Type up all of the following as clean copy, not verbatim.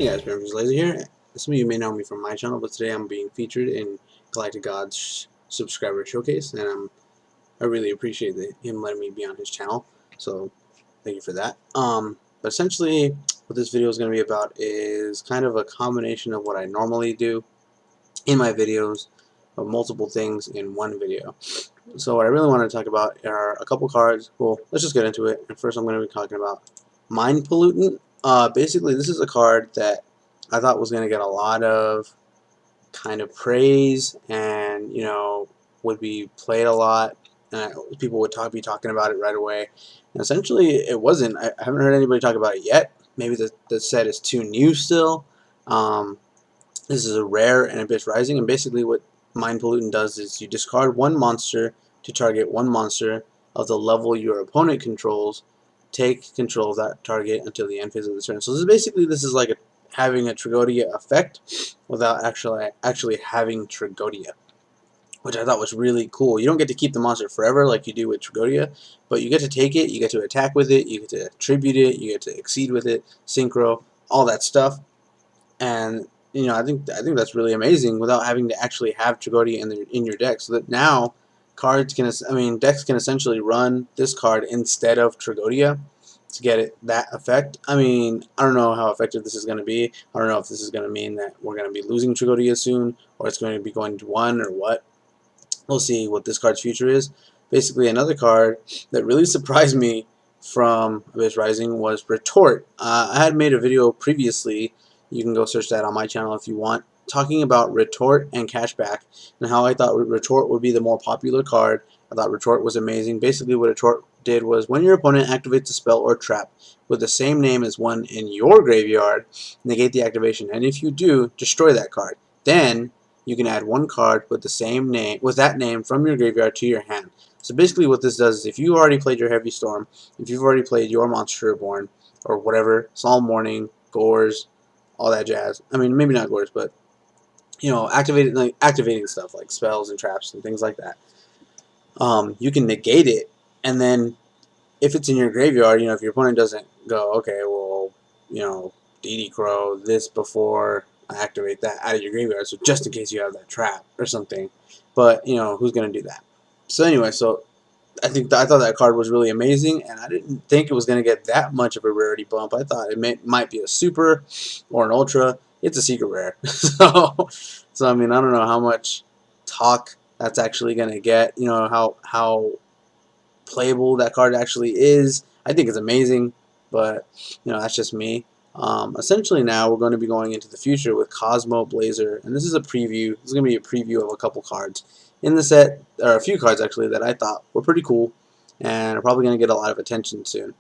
Hey guys, BrainFr33z3lasers here. Some of you may know me from my channel, but today I'm being featured in GalacticGod's subscriber showcase, and I really appreciate him letting me be on his channel. So thank you for that. But essentially, what this video is going to be about is kind of a combination of what I normally do in my videos, of multiple things in one video. So what I really want to talk about are a couple cards. Well, let's just get into it. And first, I'm going to be talking about Mind Pollutant. Basically, this is a card that I thought was going to get a lot of kind of praise, and would be played a lot. People would be talking about it right away. And essentially, it wasn't. I haven't heard anybody talk about it yet. Maybe the set is too new still. Um, this is a rare and Abyss Rising, and basically what Mind Pollutant does is you discard one monster to target one monster of the level your opponent controls. Take control of that target until the end phase of the turn. So this is like having a Tragodia effect without actually having Tragodia, which I thought was really cool. You don't get to keep the monster forever like you do with Tragodia, but you get to take it, you get to attack with it, you get to attribute it, you get to exceed with it, synchro, all that stuff. And I think that's really amazing without having to actually have Tragodia in your deck. So that now decks can essentially run this card instead of Tragodia to get that effect. I don't know how effective this is going to be. I don't know if this is going to mean that we're going to be losing Tragodia soon, or it's going to be going to 1 or what. We'll see what this card's future is. Basically, another card that really surprised me from Abyss Rising was Retort. I had made a video previously. You can go search that on my channel if you want, talking about Retort and Cashback and how I thought Retort would be the more popular card. I thought Retort was amazing. Basically, what Retort did was when your opponent activates a spell or trap with the same name as one in your graveyard, negate the activation, and if you do, destroy that card. Then you can add one card with that name from your graveyard to your hand. So basically what this does is if you already played your Heavy Storm, if you've already played your Monster Reborn, or whatever, Solemn Warning, Gores, all that jazz. Maybe not Gores, but activating stuff like spells and traps and things like that. You can negate it, and then if it's in your graveyard, if your opponent doesn't go, okay, well, DD Crow this before I activate that out of your graveyard, so just in case you have that trap or something. But who's gonna do that? So anyway, I thought that card was really amazing, and I didn't think it was gonna get that much of a rarity bump. I thought it might be a super or an ultra. It's a secret rare, so I don't know how much talk that's actually gonna get. How playable that card actually is. I think it's amazing, but that's just me. Essentially now we're going to be going into the future with Cosmo Blazer, and this is a preview. This is going to be a preview of a couple cards in the set, or a few cards actually, that I thought were pretty cool and are probably going to get a lot of attention soon.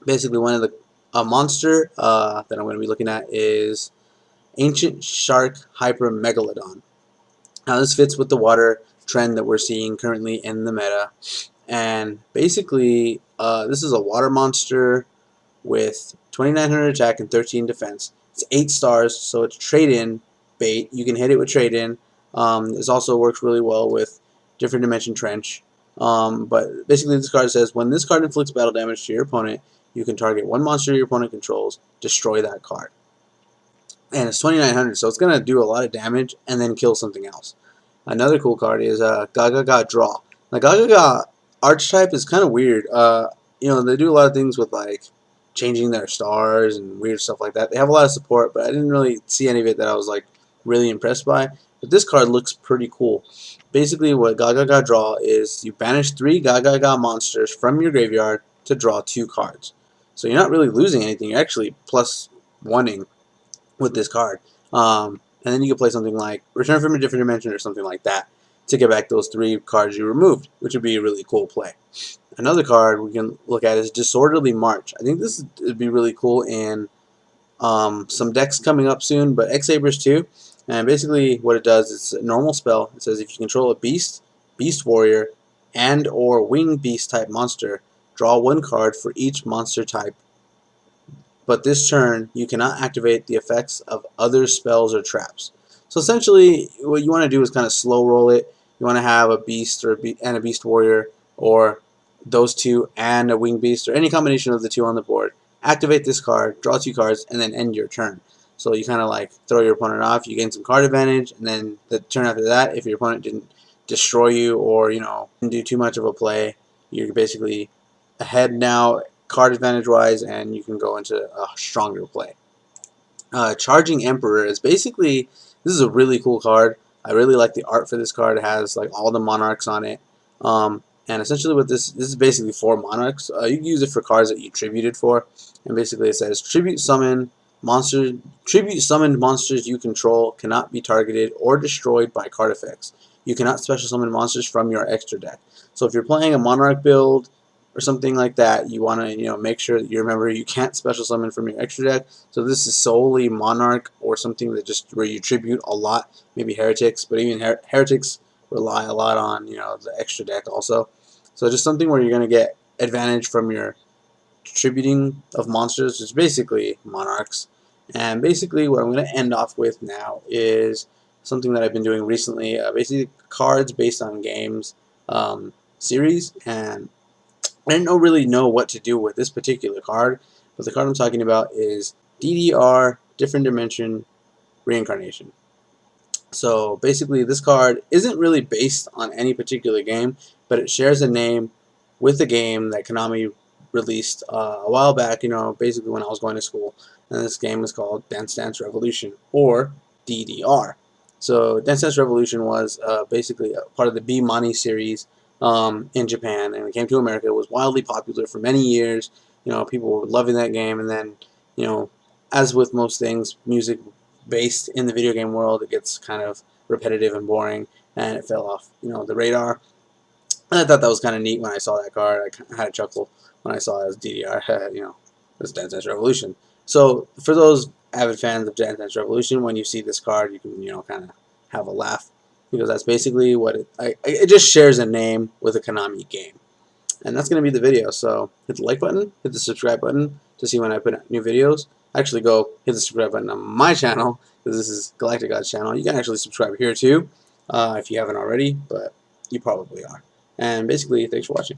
Basically, a monster that I'm going to be looking at is Ancient Shark Hyper Megalodon. Now this fits with the water trend that we're seeing currently in the meta. And basically, this is a water monster with 2,900 attack and 13 defense. It's 8 stars, so it's trade-in bait. You can hit it with trade-in. This also works really well with Different Dimension Trench. But basically, this card says, when this card inflicts battle damage to your opponent, you can target one monster your opponent controls, destroy that card. And it's 2,900, so it's going to do a lot of damage and then kill something else. Another cool card is GalacticGod Draw. Now, GalacticGod archetype is kind of weird. They do a lot of things with like changing their stars and weird stuff like that. They have a lot of support, but I didn't really see any of it that I was like really impressed by. But this card looks pretty cool. Basically, what GalacticGod Draw is, you banish 3 GalacticGod monsters from your graveyard to draw 2 cards. So you're not really losing anything. You're actually plus 1ing with this card. And then you can play something like Return from a Different Dimension or something like that to get back those 3 cards you removed, which would be a really cool play. Another card we can look at is Disorderly March. I think this would be really cool in some decks coming up soon, but X-Sabers too. And basically what it does is a normal spell. It says if you control a beast, beast warrior, and or winged beast type monster, draw 1 card for each monster type. But this turn, you cannot activate the effects of other spells or traps. So essentially, what you want to do is kind of slow roll it. You want to have a beast and a beast warrior, or those 2 and a winged beast, or any combination of the 2 on the board. Activate this card, draw 2 cards, and then end your turn. So you kind of like throw your opponent off, you gain some card advantage, and then the turn after that, if your opponent didn't destroy you or didn't do too much of a play, you're basically ahead now card advantage wise, and you can go into a stronger play. Charging Emperor is basically, this is a really cool card. I really like the art for this card. It has like all the monarchs on it. And essentially what this is basically 4 monarchs. You can use it for cards that you tributed for. And basically it says tribute summoned monsters you control cannot be targeted or destroyed by card effects. You cannot special summon monsters from your extra deck. So if you're playing a monarch build or something like that, you want to make sure that you remember you can't special summon from your extra deck. So this is solely monarch or something that just where you tribute a lot, maybe heretics, but even heretics rely a lot on the extra deck also. So just something where you're going to get advantage from your tributing of monsters, which is basically monarchs. And basically what I'm going to end off with now is something that I've been doing recently, basically cards based on games series, and I didn't really know what to do with this particular card, but the card I'm talking about is DDR, Different Dimension Reincarnation. So basically this card isn't really based on any particular game, but it shares a name with the game that Konami released a while back, basically when I was going to school. And this game is called Dance Dance Revolution, or DDR. So Dance Dance Revolution was basically a part of the B-Money series in Japan, and it came to America. It was wildly popular for many years. People were loving that game, and then, as with most things, music based in the video game world, it gets kind of repetitive and boring, and it fell off, the radar. And I thought that was kind of neat when I saw that card. I had a chuckle when I saw it as DDR, this Dance Dance Revolution. So for those avid fans of Dance Dance Revolution, when you see this card, you can, kind of have a laugh, because that's basically what it just shares a name with a Konami game. And that's going to be the video. So hit the like button, hit the subscribe button to see when I put out new videos. Actually, go hit the subscribe button on my channel, because this is GalacticGod's channel. You can actually subscribe here too if you haven't already, but you probably are. And basically, thanks for watching.